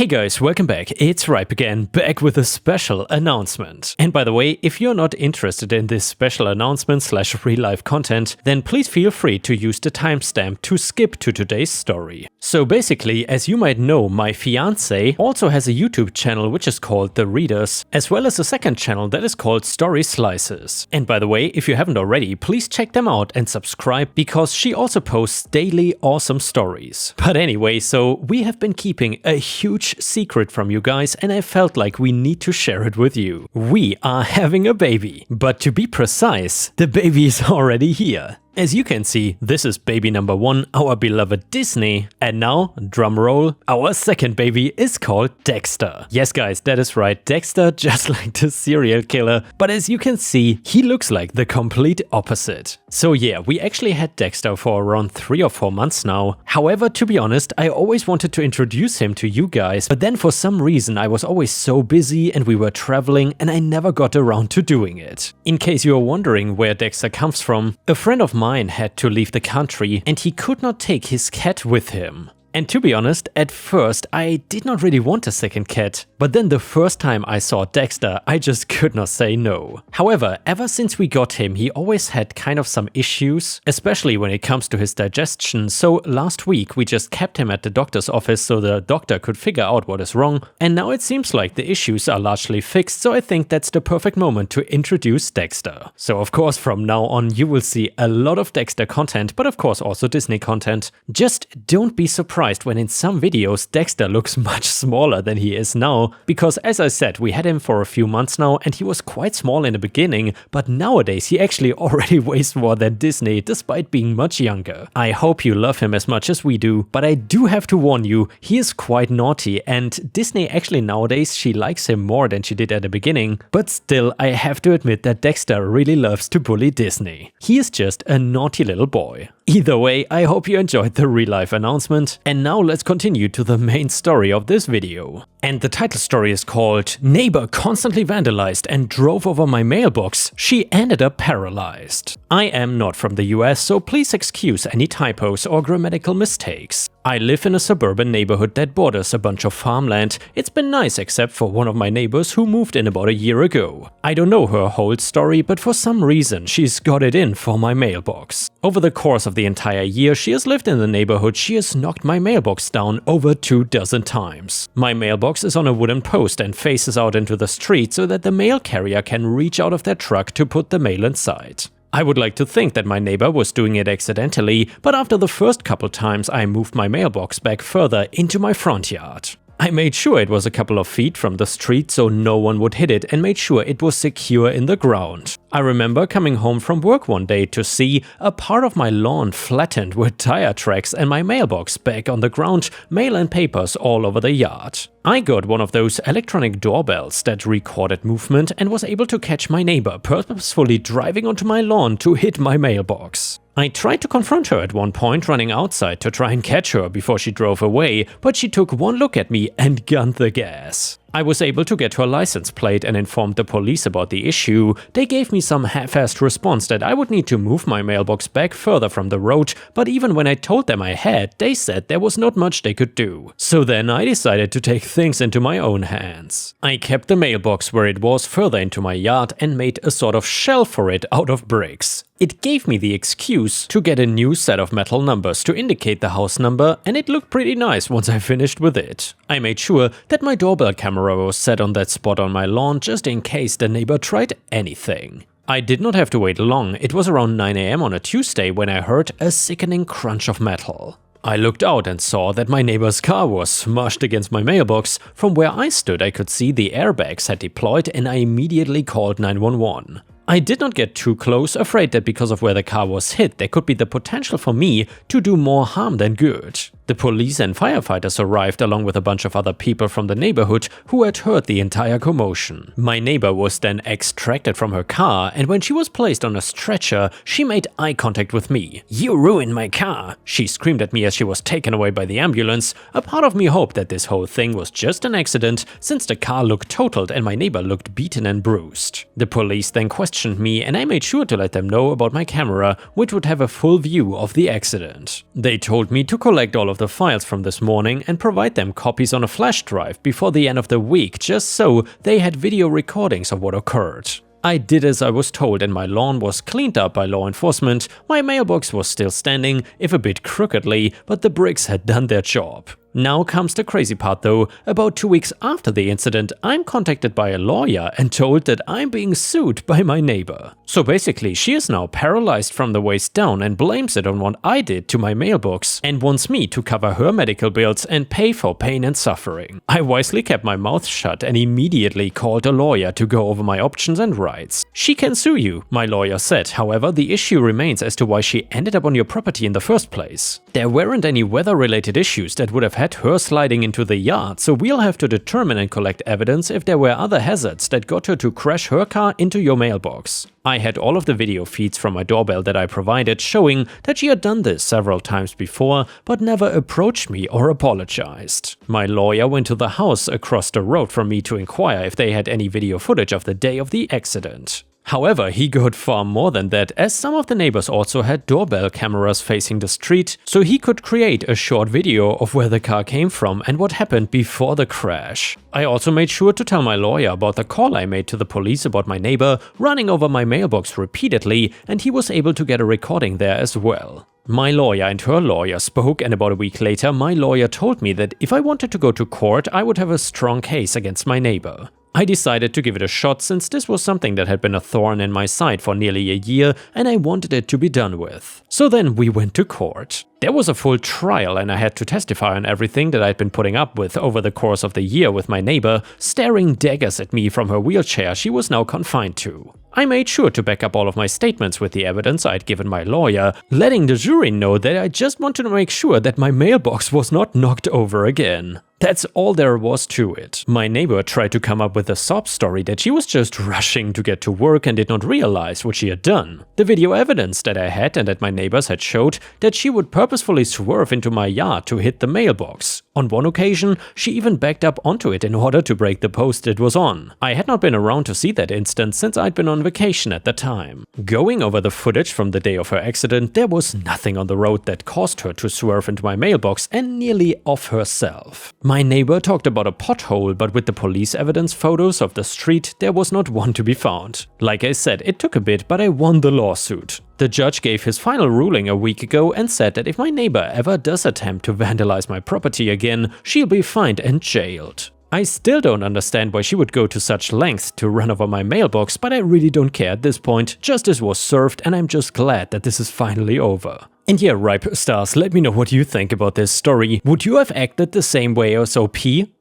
Hey guys, welcome back. It's Ripe again, back with a special announcement. And by the way, if you're not interested in this special announcement / real life content, then please feel free to use the timestamp to skip to today's story. So basically, as you might know, my fiance also has a YouTube channel which is called The Readers, as well as a second channel that is called Story Slices. And by the way, if you haven't already, please check them out and subscribe because she also posts daily awesome stories. But anyway, so we have been keeping a huge secret from you guys and I felt like we need to share it with you. We are having a baby. But to be precise, the baby is already here. As you can see, this is baby number 1, our beloved Disney. And now, drum roll, our second baby is called Dexter. Yes guys, that is right, Dexter, just like the serial killer. But as you can see, he looks like the complete opposite. So yeah, we actually had Dexter for around 3 or 4 months now. However, to be honest, I always wanted to introduce him to you guys, but then for some reason I was always so busy and we were traveling and I never got around to doing it. In case you are wondering where Dexter comes from, a friend of mine had to leave the country and he could not take his cat with him. And to be honest, at first I did not really want a second cat, but then the first time I saw Dexter, I just could not say no. However, ever since we got him, he always had kind of some issues, especially when it comes to his digestion, so last week we just kept him at the doctor's office so the doctor could figure out what is wrong, and now it seems like the issues are largely fixed, so I think that's the perfect moment to introduce Dexter. So of course from now on you will see a lot of Dexter content, but of course also Disney content. Just don't be surprised when in some videos Dexter looks much smaller than he is now, because as I said, we had him for a few months now and he was quite small in the beginning, but nowadays he actually already weighs more than Disney despite being much younger. I hope you love him as much as we do, but I do have to warn you, he is quite naughty and Disney actually nowadays she likes him more than she did at the beginning, but still I have to admit that Dexter really loves to bully Disney. He is just a naughty little boy. Either way, I hope you enjoyed the real life announcement, and now let's continue to the main story of this video. And the title story is called Neighbor Constantly Vandalized and Drove Over My Mailbox, She Ended Up Paralyzed. I am not from the US, so please excuse any typos or grammatical mistakes. I live in a suburban neighborhood that borders a bunch of farmland. It's been nice except for one of my neighbors who moved in about a year ago. I don't know her whole story, but for some reason she's got it in for my mailbox. Over the course of the entire year she has lived in the neighborhood, she has knocked my mailbox down over 24 times. My mailbox is on a wooden post and faces out into the street so that the mail carrier can reach out of their truck to put the mail inside. I would like to think that my neighbor was doing it accidentally, but after the first couple times I moved my mailbox back further into my front yard. I made sure it was a couple of feet from the street so no one would hit it and made sure it was secure in the ground. I remember coming home from work one day to see a part of my lawn flattened with tire tracks and my mailbox back on the ground, mail and papers all over the yard. I got one of those electronic doorbells that recorded movement and was able to catch my neighbor purposefully driving onto my lawn to hit my mailbox. I tried to confront her at one point, running outside to try and catch her before she drove away, but she took one look at me and gunned the gas. I was able to get her license plate and informed the police about the issue. They gave me some half-assed response that I would need to move my mailbox back further from the road, but even when I told them I had, they said there was not much they could do. So then I decided to take things into my own hands. I kept the mailbox where it was further into my yard and made a sort of shell for it out of bricks. It gave me the excuse to get a new set of metal numbers to indicate the house number, and it looked pretty nice once I finished with it. I made sure that my doorbell camera was set on that spot on my lawn just in case the neighbor tried anything. I did not have to wait long. It was around 9 AM on a Tuesday when I heard a sickening crunch of metal. I looked out and saw that my neighbor's car was smashed against my mailbox. From where I stood I could see the airbags had deployed and I immediately called 911. I did not get too close, afraid that because of where the car was hit there could be the potential for me to do more harm than good. The police and firefighters arrived along with a bunch of other people from the neighborhood who had heard the entire commotion. My neighbor was then extracted from her car, and when she was placed on a stretcher, she made eye contact with me. "You ruined my car!" she screamed at me as she was taken away by the ambulance. A part of me hoped that this whole thing was just an accident, since the car looked totaled and my neighbor looked beaten and bruised. The police then questioned me and I made sure to let them know about my camera, which would have a full view of the accident. They told me to collect all of the files from this morning and provide them copies on a flash drive before the end of the week, just so they had video recordings of what occurred. I did as I was told and my lawn was cleaned up by law enforcement. My mailbox was still standing, if a bit crookedly, but the bricks had done their job. Now comes the crazy part though. About 2 weeks after the incident, I'm contacted by a lawyer and told that I'm being sued by my neighbor. So basically, she is now paralyzed from the waist down and blames it on what I did to my mailbox and wants me to cover her medical bills and pay for pain and suffering. I wisely kept my mouth shut and immediately called a lawyer to go over my options and rights. She can sue you, my lawyer said. However, the issue remains as to why she ended up on your property in the first place. There weren't any weather-related issues that would have had her sliding into the yard, so we'll have to determine and collect evidence if there were other hazards that got her to crash her car into your mailbox. I had all of the video feeds from my doorbell that I provided showing that she had done this several times before, but never approached me or apologized. My lawyer went to the house across the road from me to inquire if they had any video footage of the day of the accident. However, he got far more than that, as some of the neighbors also had doorbell cameras facing the street, so he could create a short video of where the car came from and what happened before the crash. I also made sure to tell my lawyer about the call I made to the police about my neighbor running over my mailbox repeatedly, and he was able to get a recording there as well. My lawyer and her lawyer spoke, and about a week later my lawyer told me that if I wanted to go to court, I would have a strong case against my neighbor. I decided to give it a shot since this was something that had been a thorn in my side for nearly a year and I wanted it to be done with. So then we went to court. There was a full trial and I had to testify on everything that I'd been putting up with over the course of the year with my neighbor staring daggers at me from her wheelchair she was now confined to. I made sure to back up all of my statements with the evidence I'd given my lawyer, letting the jury know that I just wanted to make sure that my mailbox was not knocked over again. That's all there was to it. My neighbor tried to come up with a sob story that she was just rushing to get to work and did not realize what she had done. The video evidence that I had and that my neighbors had showed that she would purposefully swerve into my yard to hit the mailbox. On one occasion, she even backed up onto it in order to break the post it was on. I had not been around to see that instance since I'd been on vacation at the time. Going over the footage from the day of her accident, there was nothing on the road that caused her to swerve into my mailbox and nearly off herself. My neighbor talked about a pothole, but with the police evidence photos of the street, there was not one to be found. Like I said, it took a bit, but I won the lawsuit. The judge gave his final ruling a week ago and said that if my neighbor ever does attempt to vandalize my property again, she'll be fined and jailed. I still don't understand why she would go to such lengths to run over my mailbox, but I really don't care at this point. Justice was served and I'm just glad that this is finally over. And yeah, Ripe Stars, let me know what you think about this story. Would you have acted the same way as OP?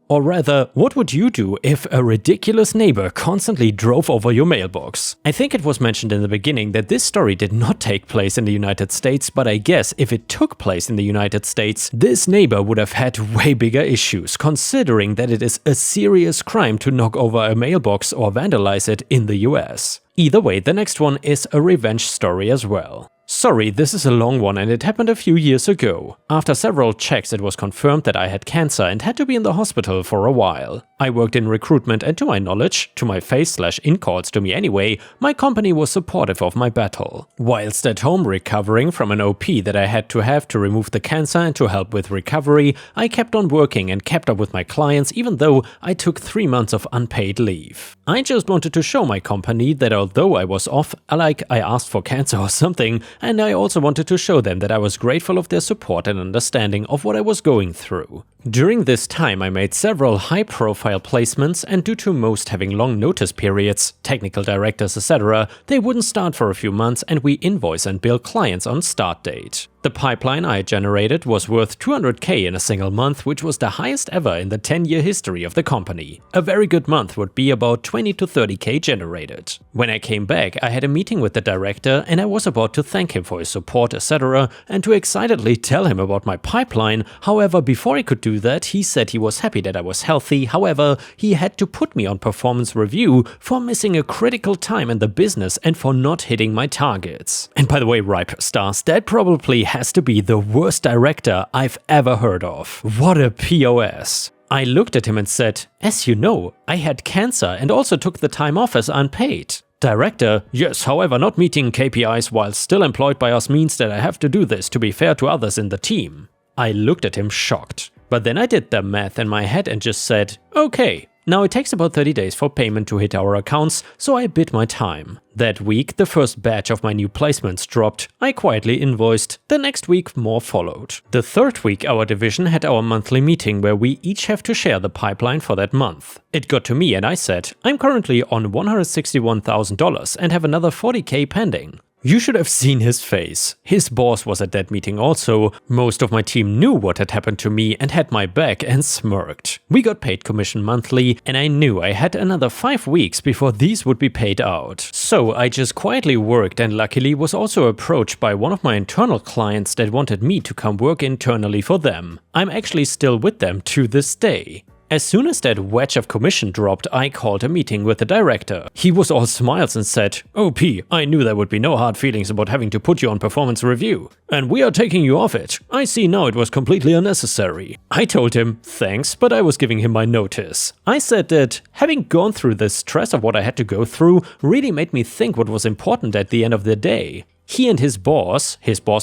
Or rather, what would you do if a ridiculous neighbor constantly drove over your mailbox? I think it was mentioned in the beginning that this story did not take place in the United States, but I guess if it took place in the United States, this neighbor would have had way bigger issues, considering that it is a serious crime to knock over a mailbox or vandalize it in the US. Either way, the next one is a revenge story as well. Sorry, this is a long one and it happened a few years ago. After several checks, it was confirmed that I had cancer and had to be in the hospital for a while. I worked in recruitment and to my knowledge, to my face/in calls to me anyway, my company was supportive of my battle. Whilst at home recovering from an OP that I had to remove the cancer and to help with recovery, I kept on working and kept up with my clients even though I took 3 months of unpaid leave. I just wanted to show my company that although I was off, like I asked for cancer or something, and I also wanted to show them that I was grateful of their support and understanding of what I was going through. During this time I made several high-profile placements, and due to most having long notice periods, technical directors etc., they wouldn't start for a few months and we invoice and bill clients on start date. The pipeline I generated was worth 200k in a single month, which was the highest ever in the 10-year history of the company. A very good month would be about 20 to 30k generated. When I came back, I had a meeting with the director and I was about to thank him for his support etc. and to excitedly tell him about my pipeline. However, before I could do that, he said he was happy that I was healthy. However, he had to put me on performance review for missing a critical time in the business and for not hitting my targets. And by the way, Ripe Stars, that probably has to be the worst director I've ever heard of. What a POS. I looked at him and said, as you know, I had cancer and also took the time off as unpaid. Director, yes, however, not meeting KPIs while still employed by us means that I have to do this to be fair to others in the team. I looked at him shocked. But then I did the math in my head and just said, okay. Now it takes about 30 days for payment to hit our accounts, so I bid my time. That week, the first batch of my new placements dropped. I quietly invoiced. The next week, more followed. The third week, our division had our monthly meeting where we each have to share the pipeline for that month. It got to me and I said, I'm currently on $161,000 and have another $40K pending. You should have seen his face. His boss was at that meeting also. Most of my team knew what had happened to me and had my back and smirked. We got paid commission monthly and I knew I had another 5 weeks before these would be paid out. So I just quietly worked and luckily was also approached by one of my internal clients that wanted me to come work internally for them. I'm actually still with them to this day. As soon as that wedge of commission dropped, I called a meeting with the director. He was all smiles and said, "Oh P, I knew there would be no hard feelings about having to put you on performance review. And we are taking you off it. I see now it was completely unnecessary." I told him, thanks, but I was giving him my notice. I said that having gone through the stress of what I had to go through really made me think what was important at the end of the day. He and his boss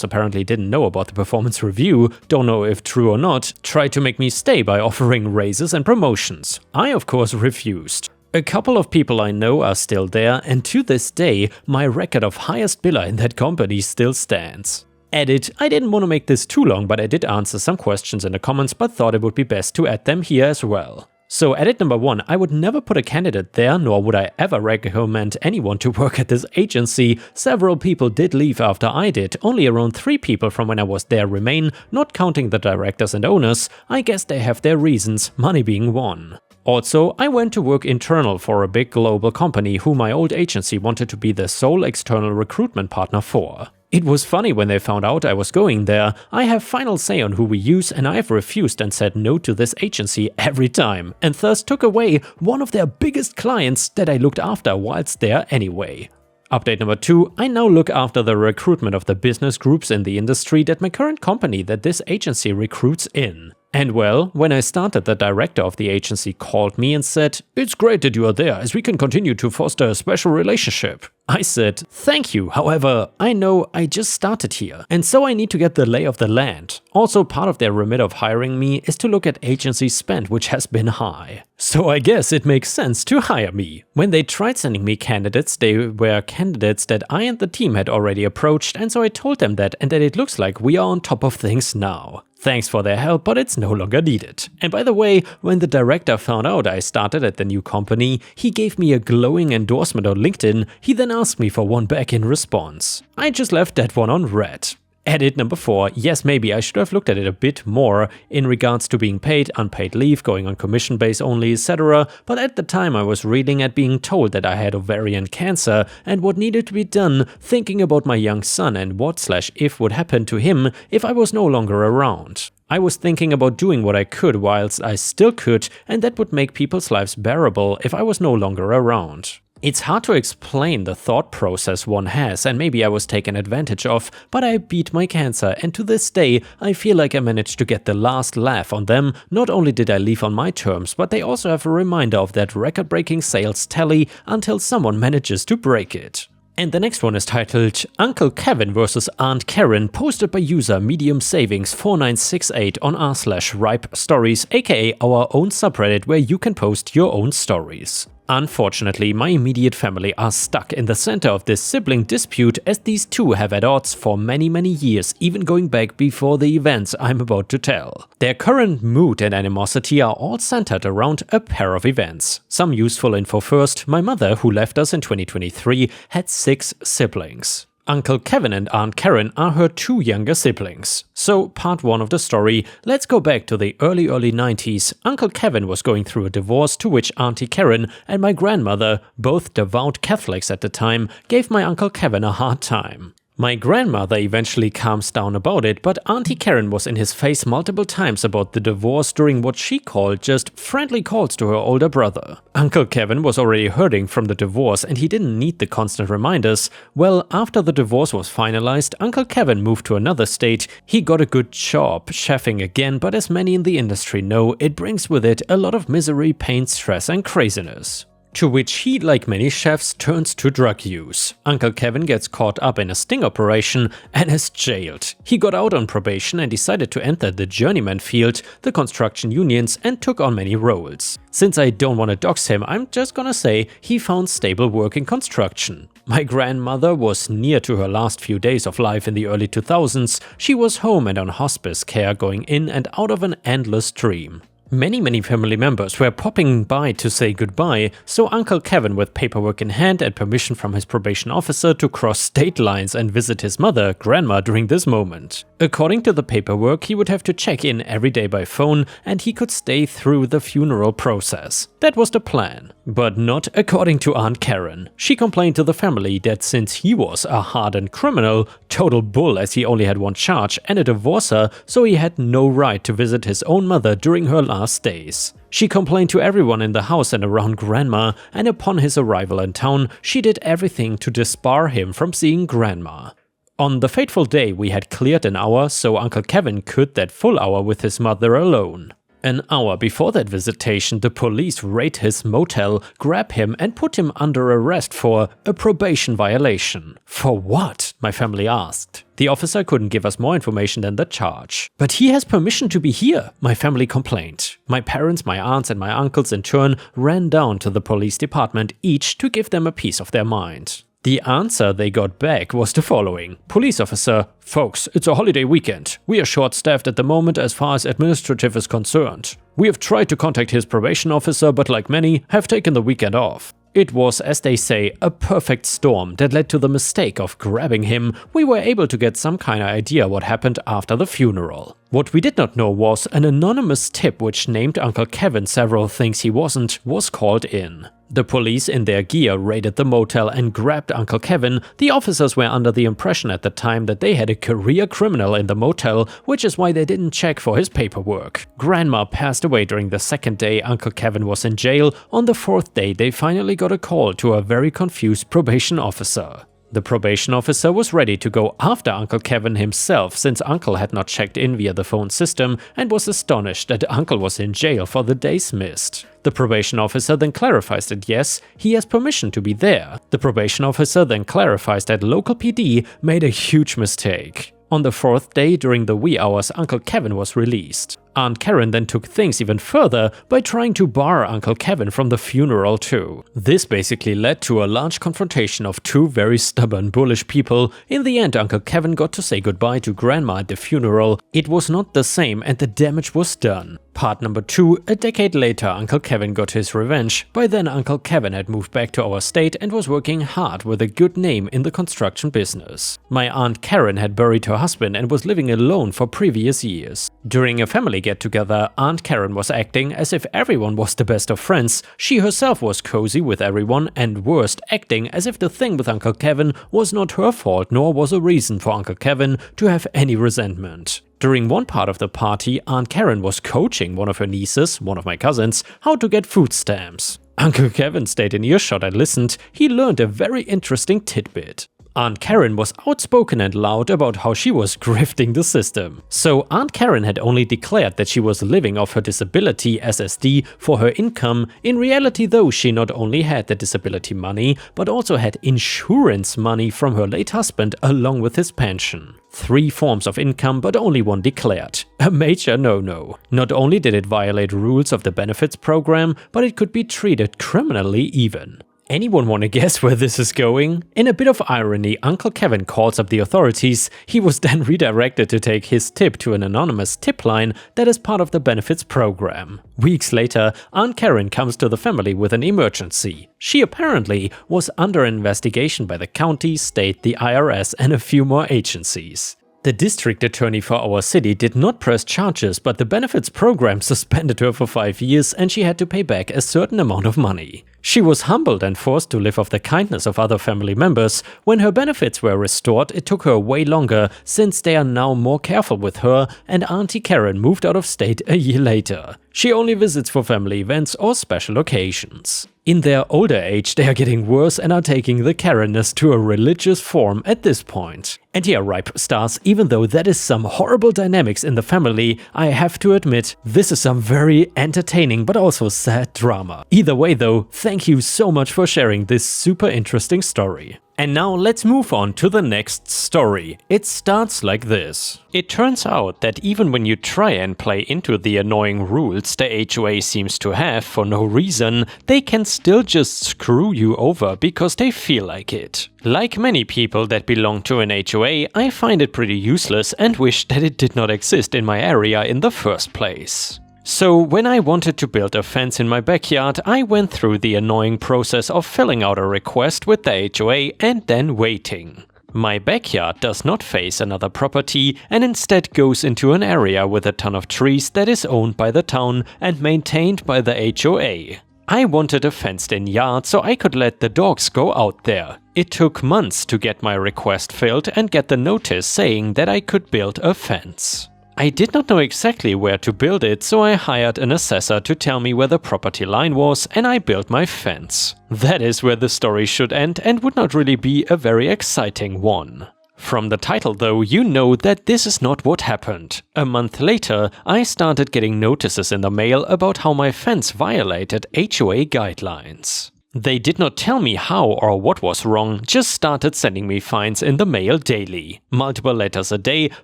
apparently didn't know about the performance review, don't know if true or not, tried to make me stay by offering raises and promotions. I of course refused. A couple of people I know are still there, and to this day, my record of highest biller in that company still stands. Edit, I didn't want to make this too long, but I did answer some questions in the comments, but thought it would be best to add them here as well. So edit number 1, I would never put a candidate there, nor would I ever recommend anyone to work at this agency. Several people did leave after I did, only around 3 people from when I was there remain, not counting the directors and owners. I guess they have their reasons, money being one. Also, I went to work internal for a big global company who my old agency wanted to be the sole external recruitment partner for. It was funny when they found out I was going there. I have final say on who we use and I have refused and said no to this agency every time, and thus took away one of their biggest clients that I looked after whilst there anyway. Update number 2, I now look after the recruitment of the business groups in the industry that my current company that this agency recruits in. And well, when I started, the director of the agency called me and said, "It's great that you are there as we can continue to foster a special relationship." I said, "Thank you, however, I know I just started here, and so I need to get the lay of the land." Also, part of their remit of hiring me is to look at agency spend, which has been high. So I guess it makes sense to hire me. When they tried sending me candidates, they were candidates that I and the team had already approached, and so I told them that and that it looks like we are on top of things now. Thanks for their help, but it's no longer needed. And by the way, when the director found out I started at the new company, he gave me a glowing endorsement on LinkedIn. He then asked me for one back in response. I just left that one on red. Edit number 4, yes, maybe I should have looked at it a bit more in regards to being paid, unpaid leave, going on commission base only, etc. But at the time I was reeling at being told that I had ovarian cancer and what needed to be done, thinking about my young son and what/if would happen to him if I was no longer around. I was thinking about doing what I could whilst I still could, and that would make people's lives bearable if I was no longer around. It's hard to explain the thought process one has, and maybe I was taken advantage of, but I beat my cancer, and to this day I feel like I managed to get the last laugh on them. Not only did I leave on my terms, but they also have a reminder of that record-breaking sales tally until someone manages to break it. And the next one is titled Uncle Kevin vs Aunt Karen, posted by user Medium Savings 4968 on r/ripe stories, aka our own subreddit where you can post your own stories. Unfortunately, my immediate family are stuck in the center of this sibling dispute as these two have at odds for many years, even going back before the events I'm about to tell. Their current mood and animosity are all centered around a pair of events. Some useful info first. My mother, who left us in 2023, had 6 siblings. Uncle Kevin and Aunt Karen are her 2 younger siblings. So, part 1 of the story, let's go back to the early 90s. Uncle Kevin was going through a divorce to which Auntie Karen and my grandmother, both devout Catholics at the time, gave my Uncle Kevin a hard time. My grandmother eventually calms down about it, but Auntie Karen was in his face multiple times about the divorce during what she called just friendly calls to her older brother. Uncle Kevin was already hurting from the divorce and he didn't need the constant reminders. Well, after the divorce was finalized, Uncle Kevin moved to another state. He got a good job, chefing again, but as many in the industry know, it brings with it a lot of misery, pain, stress and craziness. To which he, like many chefs, turns to drug use. Uncle Kevin gets caught up in a sting operation and is jailed. He got out on probation and decided to enter the journeyman field, the construction unions, and took on many roles. Since I don't want to dox him, I'm just gonna say he found stable work in construction. My grandmother was near to her last few days of life in the early 2000s. She was home and on hospice care, going in and out of an endless dream. Many family members were popping by to say goodbye, so Uncle Kevin, with paperwork in hand and permission from his probation officer to cross state lines and visit his mother, Grandma, during this moment. According to the paperwork, he would have to check in every day by phone and he could stay through the funeral process. That was the plan. But not according to Aunt Karen. She complained to the family that since he was a hardened criminal, total bull as he only had one charge and a divorcer, so he had no right to visit his own mother during her last days. She complained to everyone in the house and around Grandma, and upon his arrival in town, she did everything to disbar him from seeing Grandma. On the fateful day, we had cleared an hour, so Uncle Kevin could that full hour with his mother alone. An hour before that visitation, the police raid his motel, grab him and put him under arrest for a probation violation. For what? My family asked. The officer couldn't give us more information than the charge. But he has permission to be here, my family complained. My parents, my aunts and my uncles in turn ran down to the police department, each to give them a piece of their mind. The answer they got back was the following. Police officer: "Folks, it's a holiday weekend. We are short-staffed at the moment as far as administrative is concerned. We have tried to contact his probation officer, but like many, have taken the weekend off." It was, as they say, a perfect storm that led to the mistake of grabbing him. We were able to get some kind of idea what happened after the funeral. What we did not know was an anonymous tip which named Uncle Kevin several things he wasn't, was called in. The police in their gear raided the motel and grabbed Uncle Kevin. The officers were under the impression at the time that they had a career criminal in the motel, which is why they didn't check for his paperwork. Grandma passed away during the second day Uncle Kevin was in jail. On the fourth day, they finally got a call to a very confused probation officer. The probation officer was ready to go after Uncle Kevin himself, since Uncle had not checked in via the phone system and was astonished that Uncle was in jail for the days missed. The probation officer then clarifies that yes, he has permission to be there. The probation officer then clarifies that local PD made a huge mistake. On the fourth day, during the wee hours, Uncle Kevin was released. Aunt Karen then took things even further by trying to bar Uncle Kevin from the funeral too. This basically led to a large confrontation of two very stubborn, bullish people. In the end, Uncle Kevin got to say goodbye to Grandma at the funeral. It was not the same and the damage was done. Part number 2, a decade later, Uncle Kevin got his revenge. By then, Uncle Kevin had moved back to our state and was working hard with a good name in the construction business. My Aunt Karen had buried her husband and was living alone for previous years. During a family get-together, Aunt Karen was acting as if everyone was the best of friends. She herself was cozy with everyone and worst, acting as if the thing with Uncle Kevin was not her fault nor was a reason for Uncle Kevin to have any resentment. During one part of the party, Aunt Karen was coaching one of her nieces, one of my cousins, how to get food stamps. Uncle Kevin stayed in earshot and listened. He learned a very interesting tidbit. Aunt Karen was outspoken and loud about how she was grifting the system. So Aunt Karen had only declared that she was living off her disability SSD for her income. In reality though, she not only had the disability money, but also had insurance money from her late husband along with his pension. 3 forms of income, but only one declared. A major no-no. Not only did it violate rules of the benefits program, but it could be treated criminally even. Anyone want to guess where this is going? In a bit of irony, Uncle Kevin calls up the authorities. He was then redirected to take his tip to an anonymous tip line that is part of the benefits program. Weeks later, Aunt Karen comes to the family with an emergency. She apparently was under investigation by the county, state, the IRS and a few more agencies. The district attorney for our city did not press charges, but the benefits program suspended her for 5 years and she had to pay back a certain amount of money. She was humbled and forced to live off the kindness of other family members. When her benefits were restored, it took her way longer, since they are now more careful with her, and Auntie Karen moved out of state a year later. She only visits for family events or special occasions. In their older age, they are getting worse and are taking the Karenness to a religious form at this point. And yeah, Ripe Stars, even though that is some horrible dynamics in the family, I have to admit, this is some very entertaining but also sad drama. Either way though, thank you so much for sharing this super interesting story. And now let's move on to the next story. It starts like this. It turns out that even when you try and play into the annoying rules the HOA seems to have for no reason, they can still just screw you over because they feel like it. Like many people that belong to an HOA, I find it pretty useless and wish that it did not exist in my area in the first place. So when I wanted to build a fence in my backyard, I went through the annoying process of filling out a request with the HOA and then waiting. My backyard does not face another property and instead goes into an area with a ton of trees that is owned by the town and maintained by the HOA. I wanted a fenced-in yard so I could let the dogs go out there. It took months to get my request filled and get the notice saying that I could build a fence. I did not know exactly where to build it, so I hired an assessor to tell me where the property line was and I built my fence. That is where the story should end and would not really be a very exciting one. From the title though, you know that this is not what happened. A month later, I started getting notices in the mail about how my fence violated HOA guidelines. They did not tell me how or what was wrong, just started sending me fines in the mail daily. Multiple letters a day,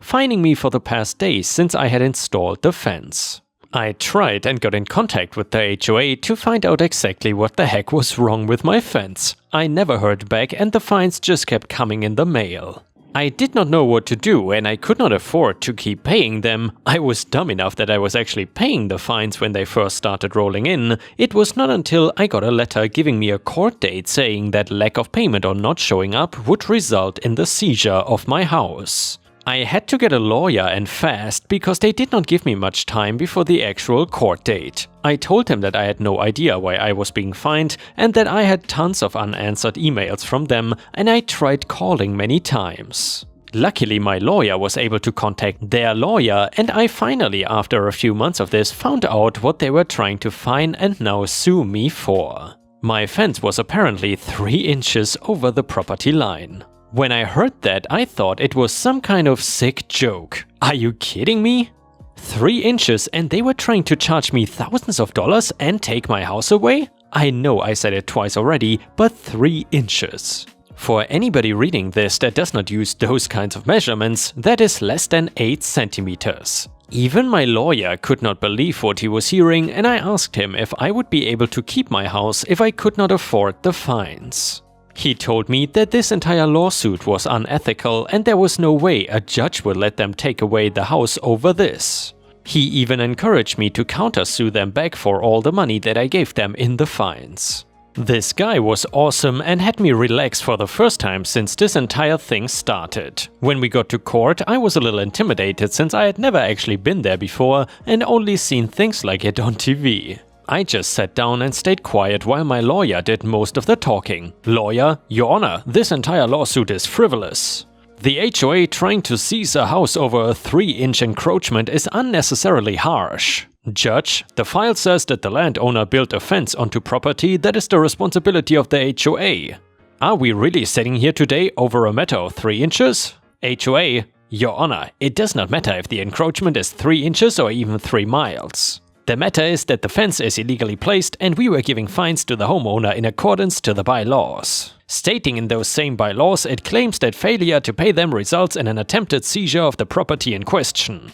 fining me for the past days since I had installed the fence. I tried and got in contact with the HOA to find out exactly what the heck was wrong with my fence. I never heard back and the fines just kept coming in the mail. I did not know what to do and I could not afford to keep paying them. I was dumb enough that I was actually paying the fines when they first started rolling in. It was not until I got a letter giving me a court date saying that lack of payment or not showing up would result in the seizure of my house. I had to get a lawyer and fast because they did not give me much time before the actual court date. I told them that I had no idea why I was being fined and that I had tons of unanswered emails from them and I tried calling many times. Luckily my lawyer was able to contact their lawyer and I finally, after a few months of this, found out what they were trying to fine and now sue me for. My fence was apparently 3 inches over the property line. When I heard that, I thought it was some kind of sick joke. Are you kidding me? 3 inches and they were trying to charge me thousands of dollars and take my house away? I know I said it twice already, but 3 inches. For anybody reading this that does not use those kinds of measurements, that is less than 8 centimeters. Even my lawyer could not believe what he was hearing and I asked him if I would be able to keep my house if I could not afford the fines. He told me that this entire lawsuit was unethical and there was no way a judge would let them take away the house over this. He even encouraged me to countersue them back for all the money that I gave them in the fines. This guy was awesome and had me relax for the first time since this entire thing started. When we got to court, I was a little intimidated since I had never actually been there before and only seen things like it on TV. I just sat down and stayed quiet while my lawyer did most of the talking. Lawyer, Your Honor, this entire lawsuit is frivolous. The HOA trying to seize a house over a 3-inch encroachment is unnecessarily harsh. Judge, the file says that the landowner built a fence onto property that is the responsibility of the HOA. Are we really sitting here today over a matter of 3 inches? HOA, Your Honor, it does not matter if the encroachment is 3 inches or even 3 miles. The matter is that the fence is illegally placed and we were giving fines to the homeowner in accordance to the bylaws. Stating in those same bylaws, it claims that failure to pay them results in an attempted seizure of the property in question.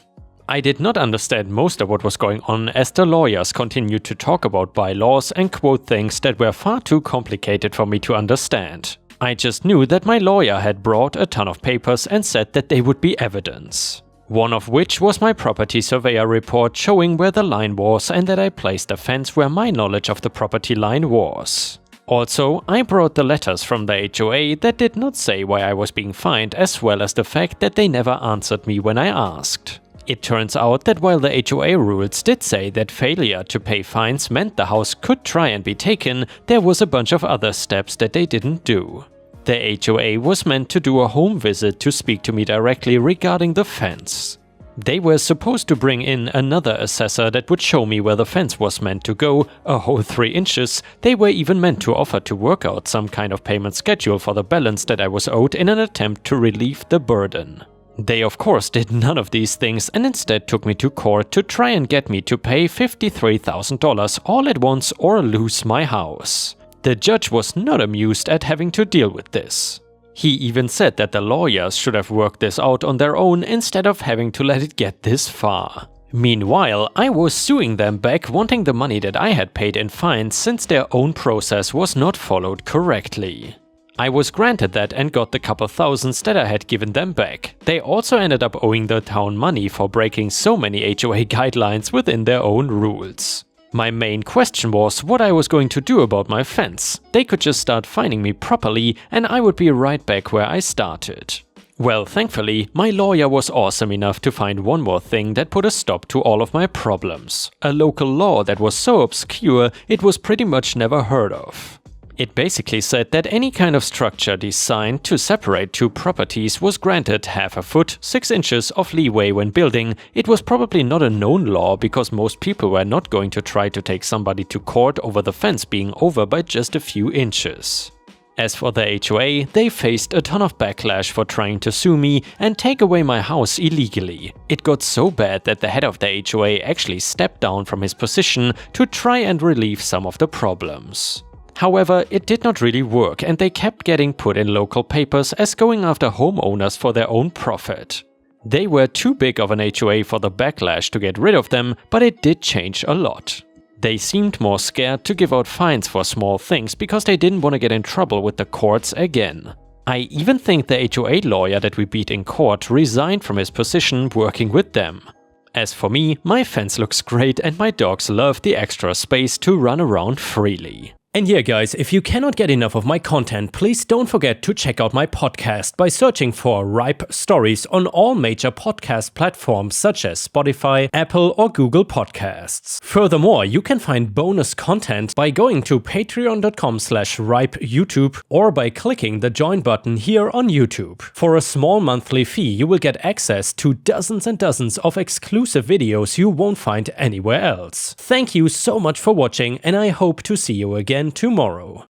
I did not understand most of what was going on as the lawyers continued to talk about bylaws and quote things that were far too complicated for me to understand. I just knew that my lawyer had brought a ton of papers and said that they would be evidence. One of which was my property surveyor report showing where the line was and that I placed a fence where my knowledge of the property line was. Also, I brought the letters from the HOA that did not say why I was being fined, as well as the fact that they never answered me when I asked. It turns out that while the HOA rules did say that failure to pay fines meant the house could try and be taken, there was a bunch of other steps that they didn't do. The HOA was meant to do a home visit to speak to me directly regarding the fence. They were supposed to bring in another assessor that would show me where the fence was meant to go, a whole 3 inches. They were even meant to offer to work out some kind of payment schedule for the balance that I was owed in an attempt to relieve the burden. They of course did none of these things and instead took me to court to try and get me to pay $53,000 all at once or lose my house. The judge was not amused at having to deal with this. He even said that the lawyers should have worked this out on their own instead of having to let it get this far. Meanwhile, I was suing them back, wanting the money that I had paid in fines since their own process was not followed correctly. I was granted that and got the couple thousands that I had given them back. They also ended up owing the town money for breaking so many HOA guidelines within their own rules. My main question was what I was going to do about my fence. They could just start fining me properly and I would be right back where I started. Well, thankfully, my lawyer was awesome enough to find one more thing that put a stop to all of my problems. A local law that was so obscure it was pretty much never heard of. It basically said that any kind of structure designed to separate 2 properties was granted half a foot, 6 inches of leeway when building. It was probably not a known law because most people were not going to try to take somebody to court over the fence being over by just a few inches. As for the HOA, they faced a ton of backlash for trying to sue me and take away my house illegally. It got so bad that the head of the HOA actually stepped down from his position to try and relieve some of the problems. However, it did not really work and they kept getting put in local papers as going after homeowners for their own profit. They were too big of an HOA for the backlash to get rid of them, but it did change a lot. They seemed more scared to give out fines for small things because they didn't want to get in trouble with the courts again. I even think the HOA lawyer that we beat in court resigned from his position working with them. As for me, my fence looks great and my dogs love the extra space to run around freely. And yeah guys, if you cannot get enough of my content, please don't forget to check out my podcast by searching for Ripe Stories on all major podcast platforms such as Spotify, Apple or Google Podcasts. Furthermore, you can find bonus content by going to patreon.com/ripeyoutube or by clicking the join button here on YouTube. For a small monthly fee, you will get access to dozens and dozens of exclusive videos you won't find anywhere else. Thank you so much for watching and I hope to see you again tomorrow.